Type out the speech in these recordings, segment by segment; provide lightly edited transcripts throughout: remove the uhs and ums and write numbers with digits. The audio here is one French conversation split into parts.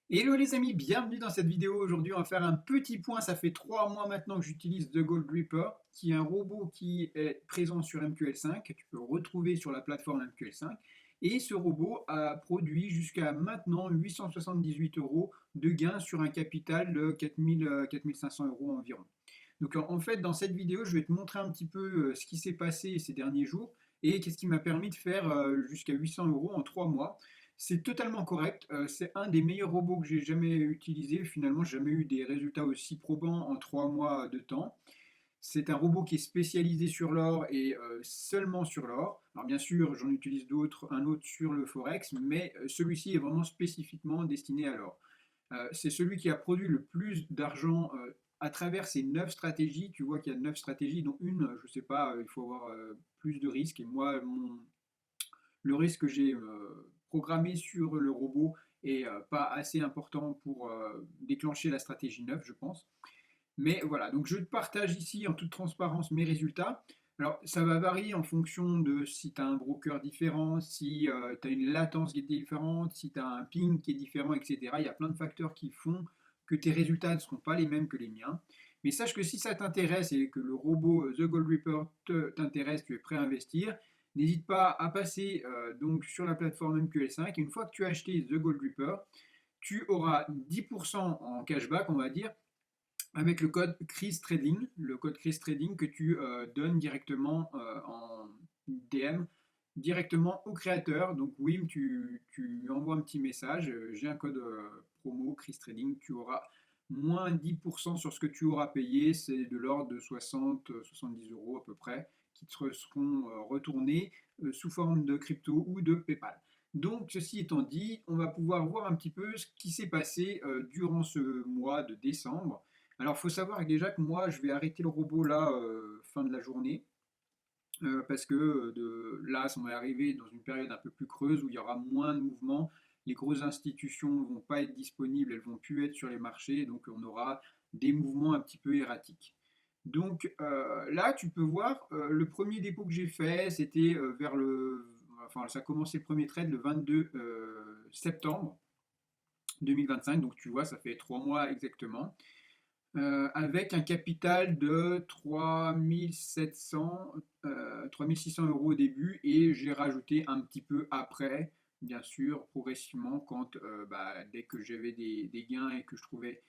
Hello les amis, bienvenue dans cette vidéo. Aujourd'hui, on va faire un petit point. Ça fait 3 mois maintenant que j'utilise The Gold Reaper, qui est un robot qui est présent sur MQL5, que tu peux retrouver sur la plateforme MQL5. Et ce robot a produit jusqu'à maintenant 878 euros de gains sur un capital de 4500 euros environ. Donc en fait, dans cette vidéo, je vais te montrer un petit peu ce qui s'est passé ces derniers jours et qu'est-ce qui m'a permis de faire jusqu'à 800 euros en 3 mois. C'est totalement correct. C'est un des meilleurs robots que j'ai jamais utilisé. Finalement, j'ai jamais eu des résultats aussi probants en 3 mois de temps. C'est un robot qui est spécialisé sur l'or et seulement sur l'or. Alors bien sûr, j'en utilise d'autres, un autre sur le forex, mais celui-ci est vraiment spécifiquement destiné à l'or. C'est celui qui a produit le plus d'argent à travers ces 9 stratégies. Tu vois qu'il y a 9 stratégies, dont une, je ne sais pas, il faut avoir plus de risques. Et moi, le risque que j'ai programmé sur le robot est pas assez important pour déclencher la stratégie 9, je pense. Mais voilà, donc je te partage ici en toute transparence mes résultats. Alors, ça va varier en fonction de si tu as un broker différent, si tu as une latence qui est différente, si tu as un ping qui est différent, etc. Il y a plein de facteurs qui font que tes résultats ne seront pas les mêmes que les miens. Mais sache que si ça t'intéresse et que le robot The Gold Reaper t'intéresse, tu es prêt à investir, n'hésite pas à passer donc sur la plateforme MQL5. Et une fois que tu as acheté The Gold Reaper, tu auras 10% en cashback, on va dire, avec le code Chris Trading, le code Chris Trading que tu donnes directement en DM, directement au créateur. Donc oui, tu lui envoies un petit message, j'ai un code promo Chris Trading, tu auras moins 10% sur ce que tu auras payé, c'est de l'ordre de 60-70 euros à peu près, qui te seront retournés sous forme de crypto ou de PayPal. Donc, ceci étant dit, on va pouvoir voir un petit peu ce qui s'est passé durant ce mois de décembre. Alors, il faut savoir déjà que moi, je vais arrêter le robot là, fin de la journée, parce que là, ça va arriver dans une période un peu plus creuse où il y aura moins de mouvements. Les grosses institutions ne vont pas être disponibles, elles vont plus être sur les marchés, donc on aura des mouvements un petit peu erratiques. Donc là, tu peux voir, le premier dépôt que j'ai fait, c'était vers le... Enfin, ça a commencé le premier trade le 22 septembre 2025, donc tu vois, ça fait 3 mois exactement avec un capital de 3700, 3600 euros au début et j'ai rajouté un petit peu après, bien sûr, progressivement, dès que j'avais des gains et que je trouvais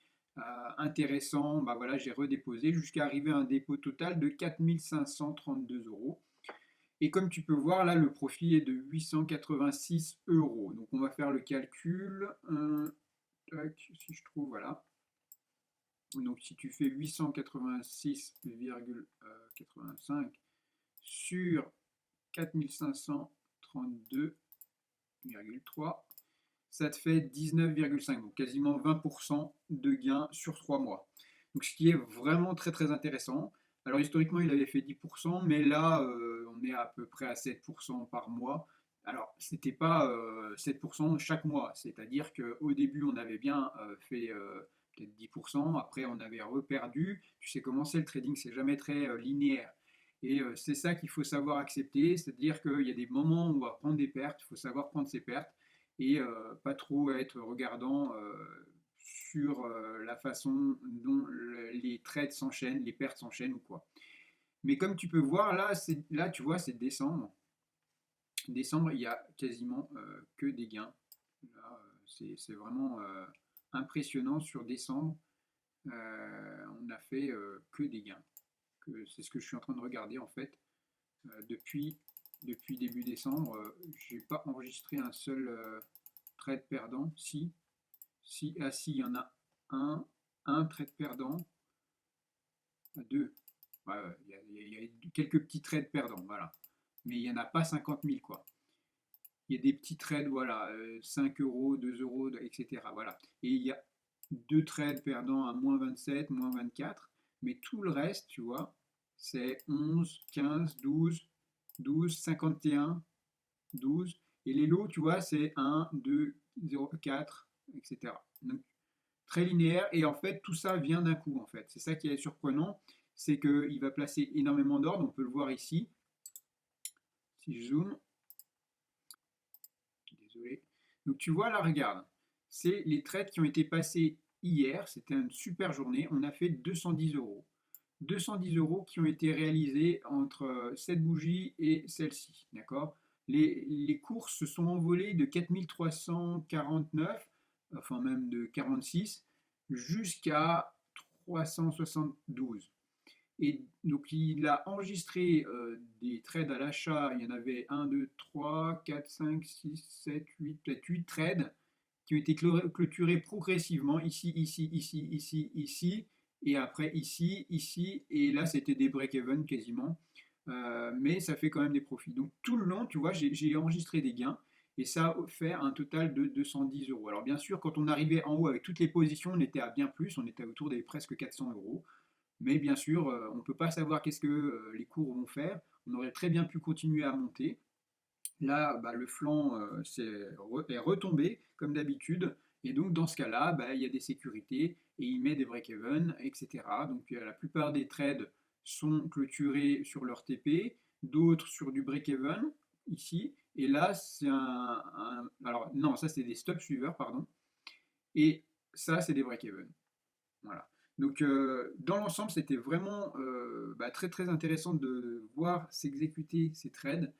intéressant, bah voilà, j'ai redéposé jusqu'à arriver à un dépôt total de 4532 euros. Et comme tu peux voir, là, le profit est de 886 euros. Donc on va faire le calcul. Si je trouve, voilà. Donc si tu fais 886,85 sur 4532,3, ça te fait 19,5, donc quasiment 20% de gain sur 3 mois. Donc ce qui est vraiment très très intéressant. Alors historiquement il avait fait 10%, mais là on est à peu près à 7% par mois. Alors c'était pas 7% chaque mois, c'est-à-dire qu'au début on avait bien fait peut-être 10%, après on avait reperdu. Tu sais comment c'est le trading, c'est jamais très linéaire. Et c'est ça qu'il faut savoir accepter, c'est-à-dire qu'il y a des moments où on va prendre des pertes, il faut savoir prendre ses pertes et pas trop être regardant sur la façon dont les trades s'enchaînent, les pertes s'enchaînent ou quoi. Mais comme tu peux voir, là tu vois, c'est décembre. Décembre, il y a quasiment que des gains. Là, c'est vraiment impressionnant sur décembre. On a fait que des gains. C'est ce que je suis en train de regarder en fait. Depuis début décembre, j'ai pas enregistré un seul trade perdant. Si, il y en a un trade perdant, deux. Ouais, ouais, il y a quelques petits trades perdants, voilà. Mais il n'y en a pas 50 000, quoi. Il y a des petits trades, voilà, 5 euros, 2 euros, etc. Voilà. Et il y a deux trades perdants à moins 27, moins 24. Mais tout le reste, tu vois, c'est 11, 15, 12, 51, 12. Et les lots, tu vois, c'est 1, 2, 0, 4, etc. Donc, très linéaire. Et en fait, tout ça vient d'un coup, en fait. C'est ça qui est surprenant, c'est qu'il va placer énormément d'ordre. On peut le voir ici. Si je zoome, désolé. Donc tu vois là, regarde. c'est les trades qui ont été passés hier. C'était une super journée. On a fait 210 euros. 210 euros qui ont été réalisés entre cette bougie et celle-ci. D'accord? Les cours se sont envolés de 4349, enfin même de 46, jusqu'à 372. Et donc il a enregistré des trades à l'achat, il y en avait 1, 2, 3, 4, 5, 6, 7, 8, peut-être 8 trades qui ont été clôturés progressivement, ici, ici, ici, ici, ici, et après ici, ici, et là c'était des break-even quasiment. Mais ça fait quand même des profits. Donc tout le long, tu vois, j'ai enregistré des gains, et ça fait un total de 210 euros. Alors bien sûr, quand on arrivait en haut avec toutes les positions, on était à bien plus, on était autour des presque 400 euros. Mais bien sûr, on ne peut pas savoir qu'est-ce que les cours vont faire. On aurait très bien pu continuer à monter. Là, bah, le flanc est retombé, comme d'habitude. Et donc, dans ce cas-là, bah, il y a des sécurités et il met des break-even, etc. Donc, la plupart des trades sont clôturés sur leur TP, d'autres sur du break-even, ici. Et là, c'est alors, non, ça, c'est des stop suiveurs, pardon. Et ça, c'est des break-even. Voilà. Donc, dans l'ensemble, c'était vraiment bah, très très intéressant de voir s'exécuter ces trades.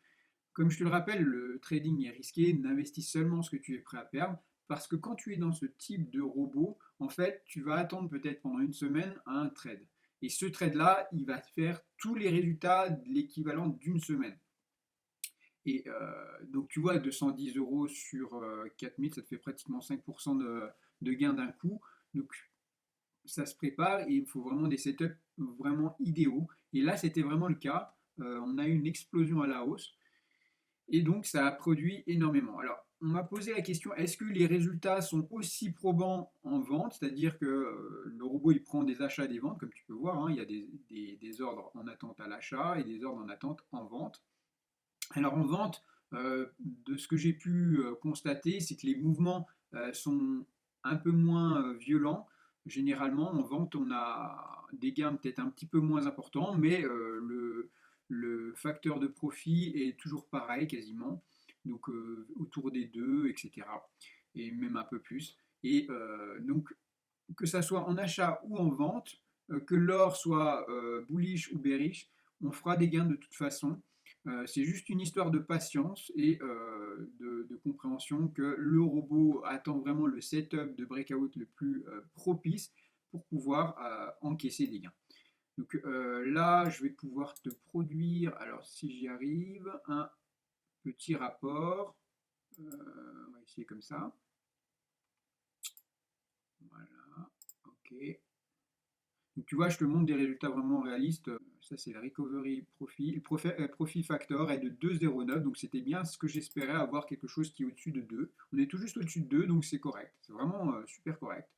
Comme je te le rappelle, le trading est risqué, n'investis seulement ce que tu es prêt à perdre, parce que quand tu es dans ce type de robot, en fait, tu vas attendre peut-être pendant une semaine un trade. Et ce trade-là, il va te faire tous les résultats de l'équivalent d'une semaine. Et donc tu vois, 210 euros sur 4000, ça te fait pratiquement 5% de gain d'un coup. Donc ça se prépare et il faut vraiment des setups vraiment idéaux. Et là, c'était vraiment le cas. On a eu une explosion à la hausse et donc ça a produit énormément. Alors, on m'a posé la question, est-ce que les résultats sont aussi probants en vente? C'est-à-dire que le robot, il prend des achats et des ventes, comme tu peux voir, hein, il y a des ordres en attente à l'achat et des ordres en attente en vente. Alors en vente, de ce que j'ai pu constater, c'est que les mouvements sont un peu moins violents. Généralement, en vente, on a des gains peut-être un petit peu moins importants, mais le facteur de profit est toujours pareil quasiment, donc autour des 2, etc. Et même un peu plus. Et donc, que ça soit en achat ou en vente, que l'or soit bullish ou bearish, on fera des gains de toute façon. C'est juste une histoire de patience et de compréhension que le robot attend vraiment le setup de breakout le plus propice pour pouvoir encaisser des gains. Donc là, je vais pouvoir te produire, alors si j'y arrive, un petit rapport. On va essayer comme ça. Voilà, ok. Donc, tu vois, je te montre des résultats vraiment réalistes. Ça, c'est le recovery profit. Le profit factor est de 2,09, donc c'était bien ce que j'espérais, avoir quelque chose qui est au-dessus de 2. On est tout juste au-dessus de 2, donc c'est correct. C'est vraiment super correct.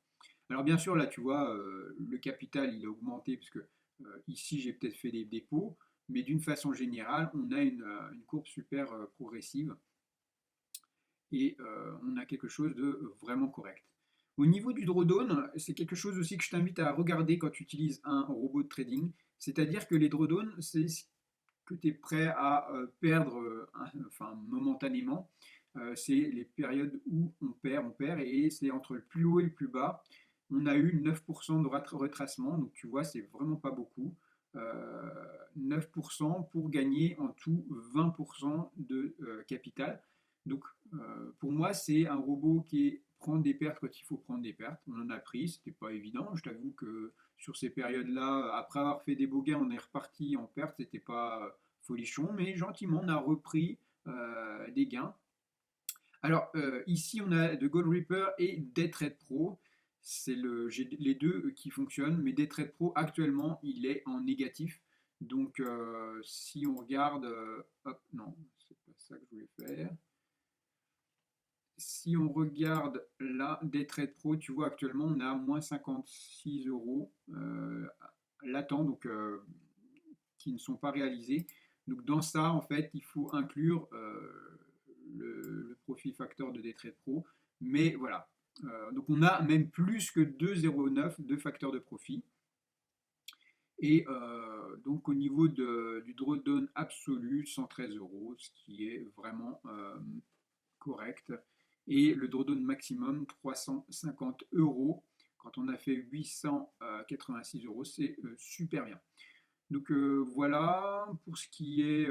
Alors bien sûr, là, tu vois, le capital, il a augmenté, parce que ici, j'ai peut-être fait des dépôts, mais d'une façon générale, on a une courbe super progressive et on a quelque chose de vraiment correct. Au niveau du drawdown, c'est quelque chose aussi que je t'invite à regarder quand tu utilises un robot de trading. C'est-à-dire que les drawdowns, c'est ce que tu es prêt à perdre enfin, momentanément. C'est les périodes où on perd, et c'est entre le plus haut et le plus bas. On a eu 9% de retracement, donc tu vois, c'est vraiment pas beaucoup. 9% pour gagner en tout 20% de capital. Donc pour moi, c'est un robot qui prend des pertes quand il faut prendre des pertes. On en a pris, c'était pas évident. Je t'avoue que sur ces périodes-là, après avoir fait des beaux gains, on est reparti en perte. C'était pas folichon, mais gentiment, on a repris des gains. Alors ici, on a de Gold Reaper et Daytrade Pro. J'ai les deux qui fonctionnent, mais Daytrade Pro actuellement, il est en négatif. Donc si on regarde, hop, non, c'est pas ça que je voulais faire. Si on regarde là, des trades pro, tu vois actuellement on a moins 56 euros latents, donc qui ne sont pas réalisés. Donc dans ça, en fait, il faut inclure le profit factor de Daytrade Pro. Mais voilà, donc on a même plus que 2,09 de facteur de profit. Et donc au niveau du drawdown absolu, 113 euros, ce qui est vraiment correct. et le drawdown maximum 350 euros. Quand on a fait 886 euros, c'est super bien. Donc voilà, pour ce qui est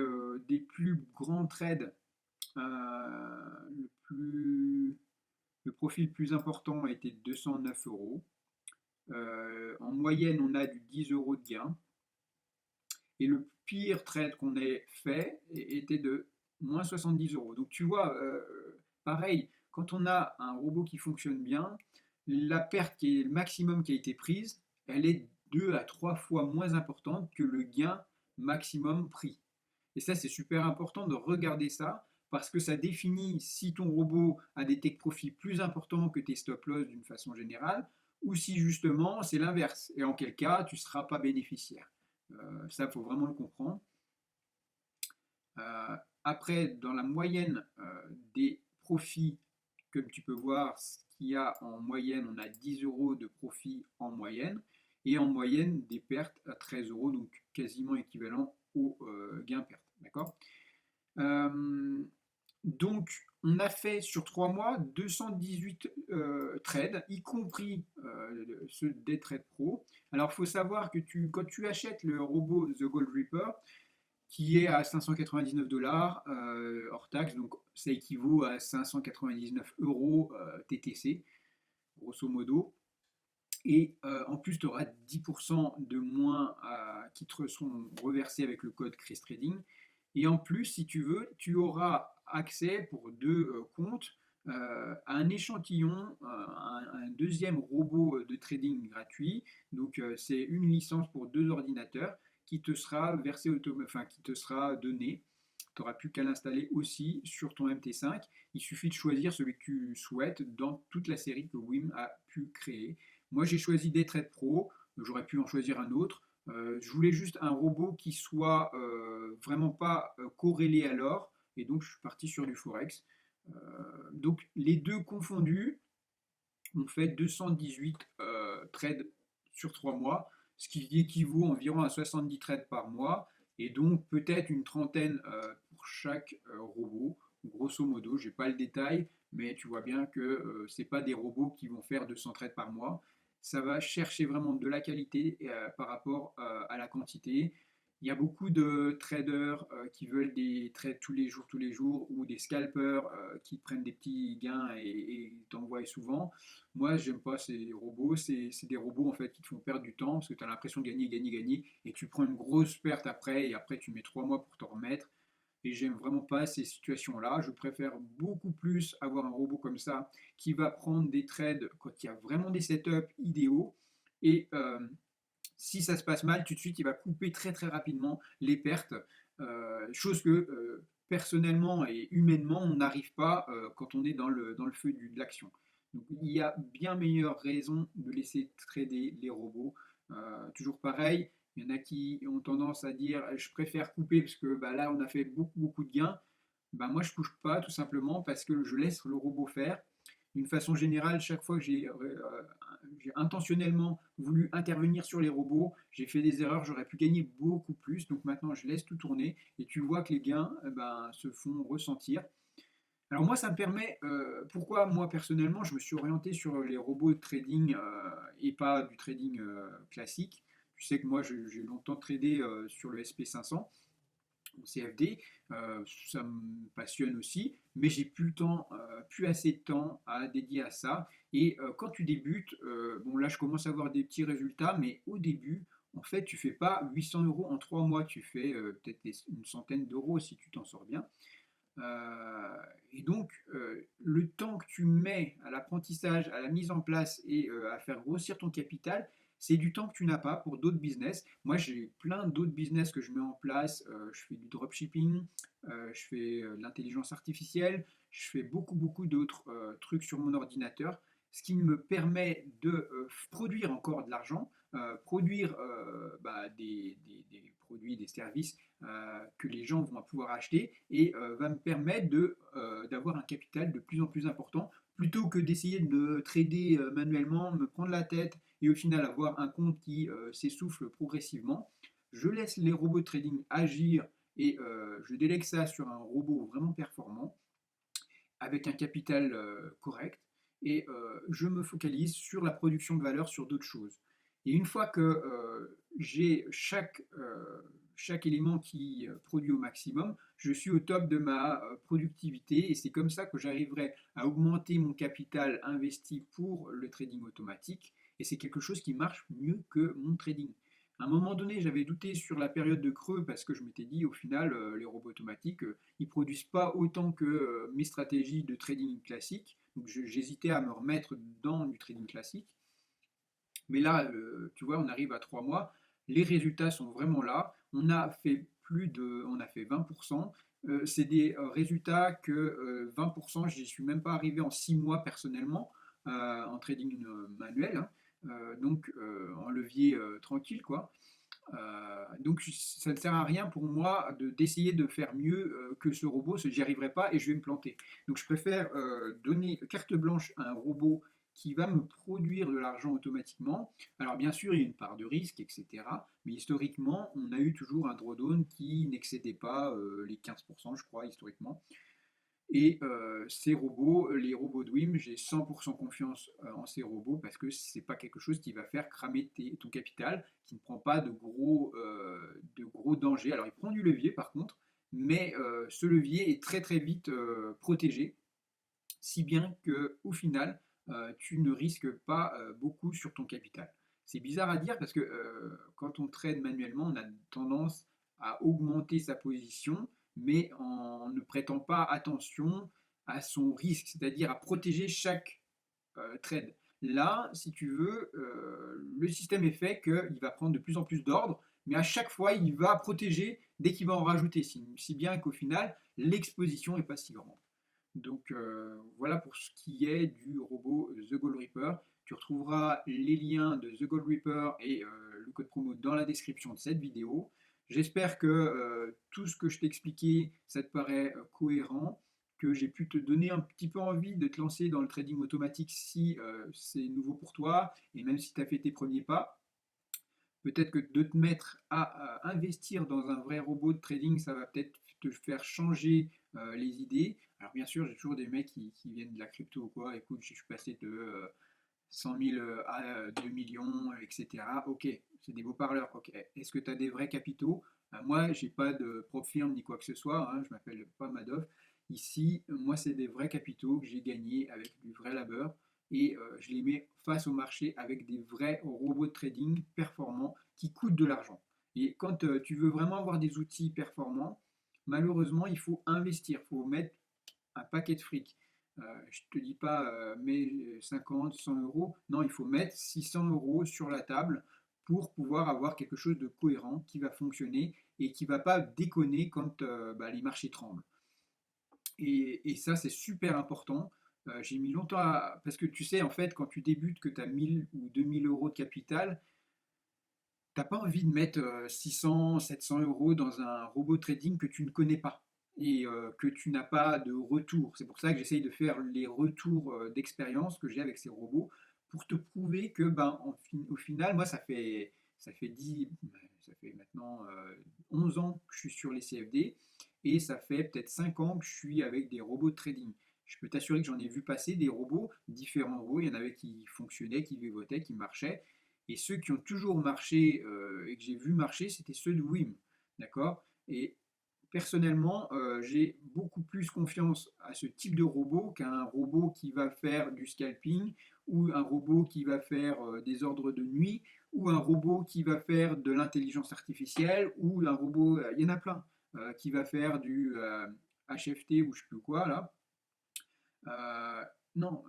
des plus grands trades, le profil le plus important a été 209 euros. En moyenne, on a du 10 euros de gain. Et le pire trade qu'on ait fait était de moins 70 euros. Donc tu vois, pareil, quand on a un robot qui fonctionne bien, la perte qui est le maximum qui a été prise, elle est 2 à 3 fois moins importante que le gain maximum pris. Et ça, c'est super important de regarder ça parce que ça définit si ton robot a des take profits plus importants que tes stop loss d'une façon générale ou si justement c'est l'inverse et en quel cas tu ne seras pas bénéficiaire. Ça, il faut vraiment le comprendre. Après, dans la moyenne des profits, comme tu peux voir, ce qu'il y a en moyenne, on a 10 euros de profit en moyenne, et en moyenne des pertes à 13 euros, donc quasiment équivalent au gain-perte. D'accord. Donc, on a fait sur 3 mois 218 trades, y compris ceux des trades pro. Alors, il faut savoir que quand tu achètes le robot The Gold Reaper, qui est à 599 dollars hors taxe, donc ça équivaut à 599 euros TTC, grosso modo. Et en plus, tu auras 10% de moins qui te seront reversés avec le code Chris Trading. Et en plus, si tu veux, tu auras accès pour 2 comptes à un échantillon, un deuxième robot de trading gratuit. Donc, c'est une licence pour 2 ordinateurs qui te sera versée, enfin qui te sera donnée. Tu n'auras plus qu'à l'installer aussi sur ton MT5. Il suffit de choisir celui que tu souhaites dans toute la série que Wim a pu créer. Moi, j'ai choisi Daytrade Pro. J'aurais pu en choisir un autre. Je voulais juste un robot qui soit vraiment pas corrélé à l'or. Et donc, je suis parti sur du Forex. Donc, les deux confondus, on fait 218 trades sur 3 mois, ce qui équivaut environ à 70 trades par mois. Et donc, peut-être une trentaine pour chaque robot. Grosso modo, je n'ai pas le détail, mais tu vois bien que ce n'est pas des robots qui vont faire 200 trades par mois. Ça va chercher vraiment de la qualité par rapport à la quantité. Il y a beaucoup de traders qui veulent des trades tous les jours, ou des scalpers qui prennent des petits gains et t'envoient souvent. Moi, j'aime pas ces robots. C'est des robots en fait qui te font perdre du temps parce que tu as l'impression de gagner, gagner, gagner, et tu prends une grosse perte après, et après tu mets 3 mois pour t'en remettre. Et j'aime vraiment pas ces situations-là. Je préfère beaucoup plus avoir un robot comme ça qui va prendre des trades quand il y a vraiment des setups idéaux. Et si ça se passe mal, tout de suite, il va couper très très rapidement les pertes. Chose que personnellement et humainement, on n'arrive pas quand on est dans le feu de l'action. Donc il y a bien meilleure raison de laisser trader les robots. Toujours pareil, il y en a qui ont tendance à dire je préfère couper parce que bah, là on a fait beaucoup beaucoup de gains. Bah, moi je ne touche pas tout simplement parce que je laisse le robot faire. D'une façon générale, chaque fois que j'ai intentionnellement voulu intervenir sur les robots, j'ai fait des erreurs, j'aurais pu gagner beaucoup plus. Donc maintenant, je laisse tout tourner et tu vois que les gains se font ressentir. Alors moi, ça me permet, pourquoi moi personnellement, je me suis orienté sur les robots de trading et pas du trading classique. Tu sais que moi, j'ai longtemps tradé sur le SP500. CFD, ça me passionne aussi, mais j'ai plus le temps, plus assez de temps à dédier à ça. Et quand tu débutes, bon là je commence à avoir des petits résultats, mais au début, en fait, tu fais pas 800 euros en 3 mois, tu fais peut-être une centaine d'euros si tu t'en sors bien. Et donc, le temps que tu mets à l'apprentissage, à la mise en place et à faire grossir ton capital, c'est du temps que tu n'as pas pour d'autres business. Moi, j'ai plein d'autres business que je mets en place. Je fais du dropshipping, je fais de l'intelligence artificielle, je fais beaucoup, beaucoup d'autres trucs sur mon ordinateur, ce qui me permet de produire encore de l'argent, produire des produits, des services que les gens vont pouvoir acheter et va me permettre d'avoir un capital de plus en plus important plutôt que d'essayer de me trader manuellement, me prendre la tête et au final avoir un compte qui s'essouffle progressivement. Je laisse les robots de trading agir et je délègue ça sur un robot vraiment performant. avec un capital correct et je me focalise sur la production de valeur sur d'autres choses. Et une fois que j'ai chaque élément qui produit au maximum, je suis au top de ma productivité et c'est comme ça que j'arriverai à augmenter mon capital investi pour le trading automatique et c'est quelque chose qui marche mieux que mon trading. À un moment donné, j'avais douté sur la période de creux parce que je m'étais dit au final, les robots automatiques, ils ne produisent pas autant que mes stratégies de trading classique. Donc j'hésitais à me remettre dans du trading classique. Mais là, tu vois, on arrive à 3 mois, les résultats sont vraiment là. On a fait 20%. C'est des résultats que 20%, j'y suis même pas arrivé en 6 mois personnellement en trading manuel, hein. Donc en levier tranquille, quoi. Donc ça ne sert à rien pour moi d'essayer de faire mieux que ce robot, j'y arriverai pas et je vais me planter. Donc je préfère donner carte blanche à un robot qui va me produire de l'argent automatiquement. Alors bien sûr, il y a une part de risque, etc. Mais historiquement, on a eu toujours un drawdown qui n'excédait pas les 15%, je crois, historiquement. Et ces robots, les robots de WIM, j'ai 100% confiance en ces robots parce que c'est pas quelque chose qui va faire cramer ton capital, qui ne prend pas de gros dangers. Alors il prend du levier par contre, mais ce levier est très très vite protégé, si bien qu'au final, tu ne risques pas beaucoup sur ton capital. C'est bizarre à dire parce que quand on trade manuellement, on a tendance à augmenter sa position, mais en ne prêtant pas attention à son risque, c'est-à-dire à protéger chaque trade. Là, si tu veux, le système est fait qu'il va prendre de plus en plus d'ordre, mais à chaque fois, il va protéger dès qu'il va en rajouter, si bien qu'au final, l'exposition n'est pas si grande. Donc voilà pour ce qui est du robot The Gold Reaper. Tu retrouveras les liens de The Gold Reaper et le code promo dans la description de cette vidéo. J'espère que tout ce que je t'ai expliqué, ça te paraît cohérent, que j'ai pu te donner un petit peu envie de te lancer dans le trading automatique si c'est nouveau pour toi, et même si tu as fait tes premiers pas. Peut-être que de te mettre à investir dans un vrai robot de trading, ça va peut-être te faire changer les idées. Alors bien sûr, j'ai toujours des mecs qui viennent de la crypto ou quoi. Écoute, je suis passé de 100 000 à 2 millions, etc. Ok, c'est des beaux parleurs. Ok, est-ce que tu as des vrais capitaux? Moi, j'ai pas de prop firm ni quoi que ce soit, hein, je m'appelle pas Madoff. Ici, moi, c'est des vrais capitaux que j'ai gagnés avec du vrai labeur et je les mets face au marché avec des vrais robots de trading performants qui coûtent de l'argent. Et quand tu veux vraiment avoir des outils performants, malheureusement, il faut investir, il faut mettre un paquet de fric. Je ne te dis pas mets 50, 100 euros. Non, il faut mettre 600 euros sur la table pour pouvoir avoir quelque chose de cohérent qui va fonctionner et qui ne va pas déconner quand les marchés tremblent. Et ça, c'est super important. J'ai mis longtemps à... Parce que tu sais, en fait, quand tu débutes, que tu as 1000 ou 2000 euros de capital, tu n'as pas envie de mettre 600, 700 euros dans un robot trading que tu ne connais pas et que tu n'as pas de retour. C'est pour ça que j'essaye de faire les retours d'expérience que j'ai avec ces robots pour te prouver que, au final, moi, ça fait maintenant 11 ans que je suis sur les CFD et ça fait peut-être 5 ans que je suis avec des robots de trading. Je peux t'assurer que j'en ai vu passer des robots, différents robots. Il y en avait qui fonctionnaient, qui vivotaient, qui marchaient. Et ceux qui ont toujours marché et que j'ai vu marcher, c'était ceux de WIM. D'accord? Et personnellement, j'ai beaucoup plus confiance à ce type de robot qu'à un robot qui va faire du scalping ou un robot qui va faire des ordres de nuit ou un robot qui va faire de l'intelligence artificielle ou un robot, il y en a plein, qui va faire du HFT ou je sais plus quoi là. Non,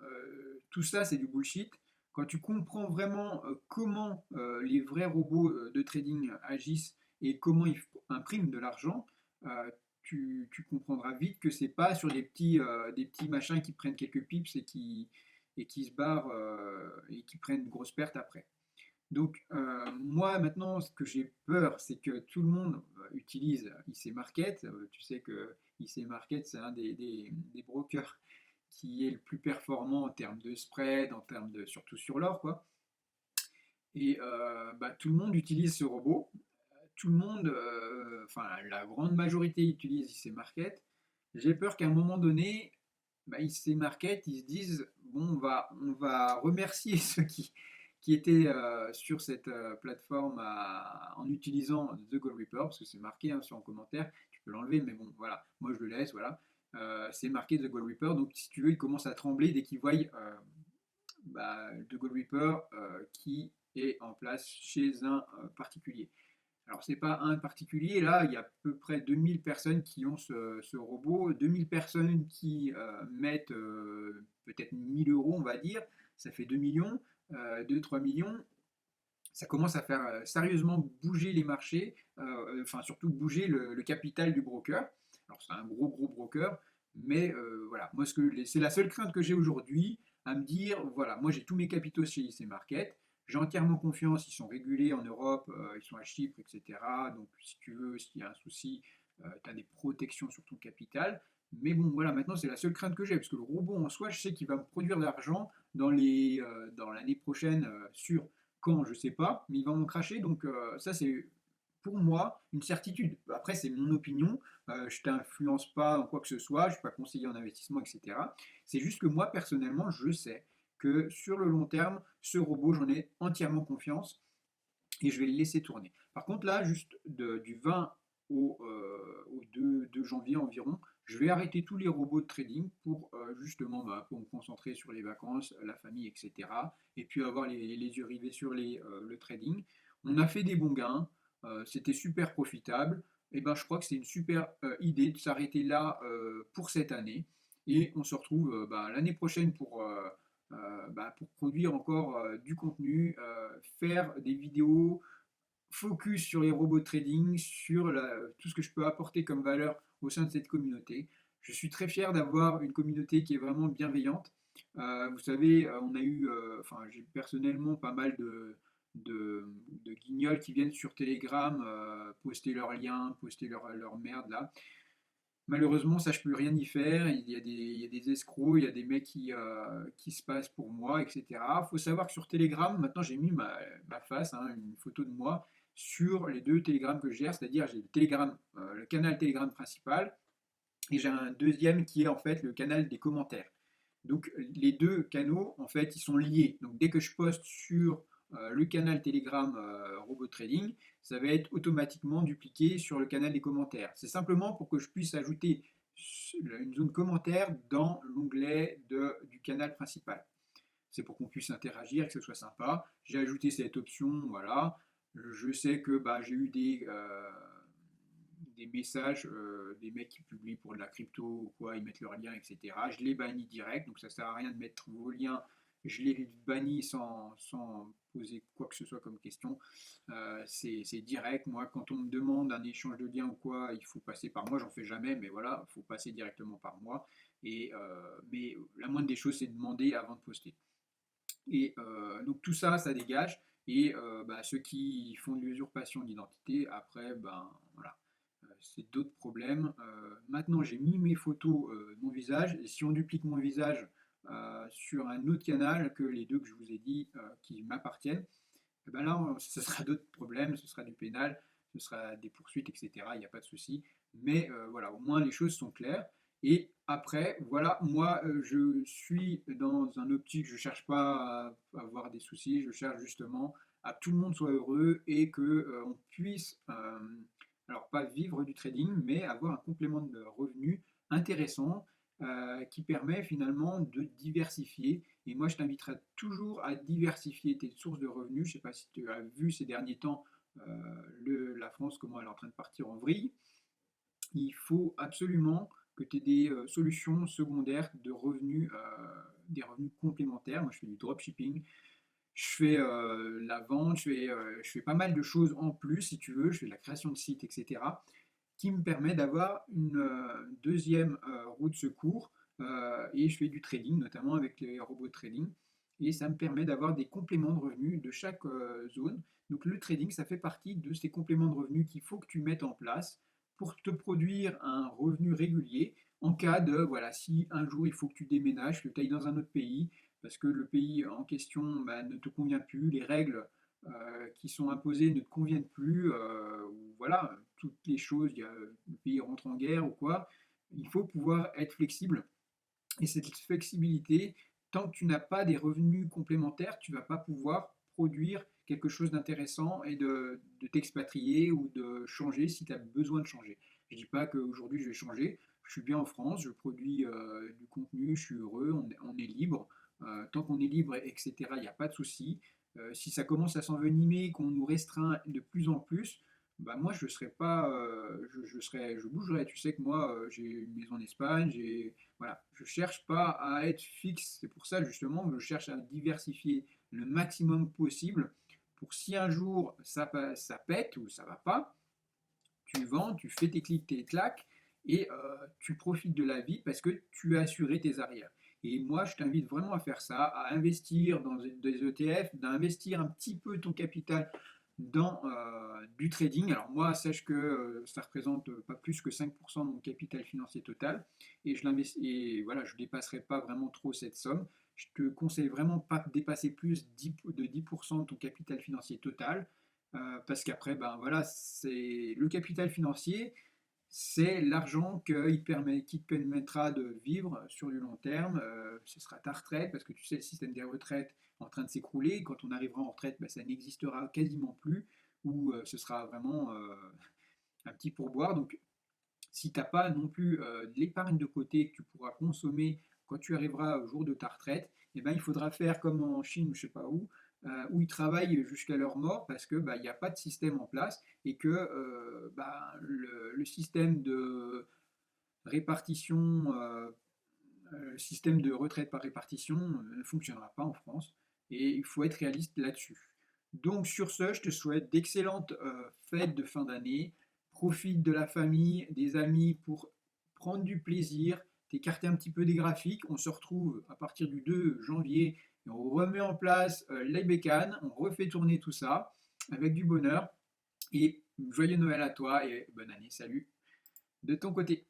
tout ça c'est du bullshit. Quand tu comprends vraiment comment les vrais robots de trading agissent et comment ils impriment de l'argent, tu comprendras vite que c'est pas sur des petits machins qui prennent quelques pips et qui se barrent et qui prennent de grosses pertes après. Donc moi maintenant ce que j'ai peur c'est que tout le monde utilise IC Market. Tu sais que IC Market c'est un des brokers qui est le plus performant en termes de spread, en termes de surtout sur l'or quoi. Et tout le monde utilise ce robot, tout le monde, enfin la grande majorité utilise IC Market. J'ai peur qu'à un moment donné, bah, ces markets, ils se disent, bon, on va remercier ceux qui étaient sur cette plateforme en utilisant The Gold Reaper, parce que c'est marqué sur un commentaire, tu peux l'enlever, mais bon, voilà, moi je le laisse, voilà. C'est marqué The Gold Reaper, donc si tu veux, ils commencent à trembler dès qu'ils voient The Gold Reaper qui est en place chez un particulier. Alors, c'est pas un particulier, là, il y a à peu près 2000 personnes qui ont ce robot, 2000 personnes qui mettent peut-être 1000 euros, on va dire, ça fait 2 millions, 2-3 millions. Ça commence à faire sérieusement bouger les marchés, enfin surtout bouger le capital du broker. Alors, c'est un gros broker, mais voilà, moi c'est la seule crainte que j'ai aujourd'hui, à me dire, voilà, moi j'ai tous mes capitaux chez IC Market, j'ai entièrement confiance, ils sont régulés en Europe, ils sont à Chypre, etc. Donc si tu veux, s'il y a un souci, tu as des protections sur ton capital. Mais bon, voilà, maintenant c'est la seule crainte que j'ai, parce que le robot en soi, je sais qu'il va me produire de l'argent dans l'année prochaine sur quand, je sais pas, mais il va m'en cracher. Donc ça, c'est pour moi une certitude. Après, c'est mon opinion. Je t'influence pas en quoi que ce soit. Je ne suis pas conseiller en investissement, etc. C'est juste que moi, personnellement, je sais que sur le long terme, ce robot, j'en ai entièrement confiance et je vais le laisser tourner. Par contre, là, juste du 20 au 2 janvier environ, je vais arrêter tous les robots de trading pour justement pour me concentrer sur les vacances, la famille, etc. Et puis avoir les yeux rivés sur le trading. On a fait des bons gains, c'était super profitable. Et ben, je crois que c'est une super idée de s'arrêter là pour cette année. Et on se retrouve l'année prochaine pour produire encore du contenu, faire des vidéos, focus sur les robots de trading, sur tout ce que je peux apporter comme valeur au sein de cette communauté. Je suis très fier d'avoir une communauté qui est vraiment bienveillante. Vous savez, on a eu, enfin j'ai personnellement pas mal de guignols qui viennent sur Telegram poster leurs liens, poster leur merde là. Malheureusement, ça, je peux rien y faire. Il y a des escrocs, il y a des mecs qui se passent pour moi, etc. Il faut savoir que sur Telegram, maintenant, j'ai mis ma face, hein, une photo de moi, sur les 2 Telegram que je gère, c'est-à-dire j'ai le canal Telegram principal, et j'ai un deuxième qui est en fait le canal des commentaires. Donc les 2 canaux, en fait, ils sont liés. Donc dès que je poste sur le canal Telegram Robot Trading, ça va être automatiquement dupliqué sur le canal des commentaires. C'est simplement pour que je puisse ajouter une zone commentaire dans l'onglet du canal principal. C'est pour qu'on puisse interagir, que ce soit sympa. J'ai ajouté cette option, voilà. Je sais que j'ai eu des messages, des mecs qui publient pour de la crypto ou quoi, ils mettent leurs liens, etc. Je les bannis direct, donc ça sert à rien de mettre vos liens. Je les bannis sans poser quoi que ce soit comme question. C'est direct. Moi, quand on me demande un échange de liens ou quoi, il faut passer par moi. J'en fais jamais, mais voilà, il faut passer directement par moi. Mais la moindre des choses, c'est de demander avant de poster. Et donc tout ça, ça dégage. Et ceux qui font de l'usurpation d'identité, après, voilà, c'est d'autres problèmes. Maintenant, j'ai mis mes photos de mon visage, et si on duplique mon visage sur un autre canal que les 2 que je vous ai dit qui m'appartiennent, et ben là, ce sera d'autres problèmes, ce sera du pénal, ce sera des poursuites, etc. Il n'y a pas de souci. Mais voilà, au moins les choses sont claires. Et après, voilà, moi, je suis dans un optique, je ne cherche pas à avoir des soucis, je cherche justement à que tout le monde soit heureux et que on puisse, alors pas vivre du trading, mais avoir un complément de revenu intéressant qui permet finalement de diversifier. Et moi, je t'inviterai toujours à diversifier tes sources de revenus. Je ne sais pas si tu as vu ces derniers temps la France, comment elle est en train de partir en vrille. Il faut absolument que tu aies des solutions secondaires de revenus, des revenus complémentaires. Moi, je fais du dropshipping, je fais la vente, je fais pas mal de choses en plus, si tu veux. Je fais de la création de sites, etc. Qui me permet d'avoir une deuxième roue de secours. Et je fais du trading, notamment avec les robots de trading. Et ça me permet d'avoir des compléments de revenus de chaque zone. Donc le trading, ça fait partie de ces compléments de revenus qu'il faut que tu mettes en place pour te produire un revenu régulier en cas de, voilà, si un jour il faut que tu déménages, que tu ailles dans un autre pays, parce que le pays en question ne te convient plus, les règles qui sont imposées ne te conviennent plus, ou voilà, toutes les choses, le pays rentre en guerre ou quoi, il faut pouvoir être flexible Et cette flexibilité, tant que tu n'as pas des revenus complémentaires, tu ne vas pas pouvoir produire quelque chose d'intéressant et de t'expatrier ou de changer si tu as besoin de changer. Je ne dis pas qu'aujourd'hui je vais changer, je suis bien en France, je produis du contenu, je suis heureux, on est libre. Tant qu'on est libre, etc., il n'y a pas de souci. Si ça commence à s'envenimer, qu'on nous restreint de plus en plus, bah moi je serais pas, je bougerais. Tu sais que moi j'ai une maison en Espagne, voilà, je cherche pas à être fixe. C'est pour ça justement que je cherche à diversifier le maximum possible pour si un jour ça pète ou ça va pas, tu vends, tu fais tes clics, tes claques et tu profites de la vie parce que tu as assuré tes arrières. Et moi, je t'invite vraiment à faire ça, à investir dans des ETF, d'investir un petit peu ton capital dans du trading. Alors moi, sache que ça représente pas plus que 5% de mon capital financier total et et voilà, je ne dépasserai pas vraiment trop cette somme. Je te conseille vraiment pas de dépasser plus de 10% de ton capital financier total parce qu'après, ben voilà, c'est le capital financier, c'est l'argent qui te permettra de vivre sur du long terme. Ce sera ta retraite, parce que tu sais, le système des retraites est en train de s'écrouler. Quand on arrivera en retraite, ben, ça n'existera quasiment plus, ou ce sera vraiment un petit pourboire. Donc, si tu n'as pas non plus de l'épargne de côté que tu pourras consommer quand tu arriveras au jour de ta retraite, eh ben, il faudra faire comme en Chine, je ne sais pas où ils travaillent jusqu'à leur mort parce que bah, il n'y a pas de système en place et que bah, le système de répartition, le système de retraite par répartition ne fonctionnera pas en France et il faut être réaliste là-dessus. Donc sur ce, je te souhaite d'excellentes fêtes de fin d'année. Profite de la famille, des amis pour prendre du plaisir, t'écarter un petit peu des graphiques. On se retrouve à partir du 2 janvier et on remet en place les bécanes, on refait tourner tout ça avec du bonheur. Et joyeux Noël à toi et bonne année, salut de ton côté.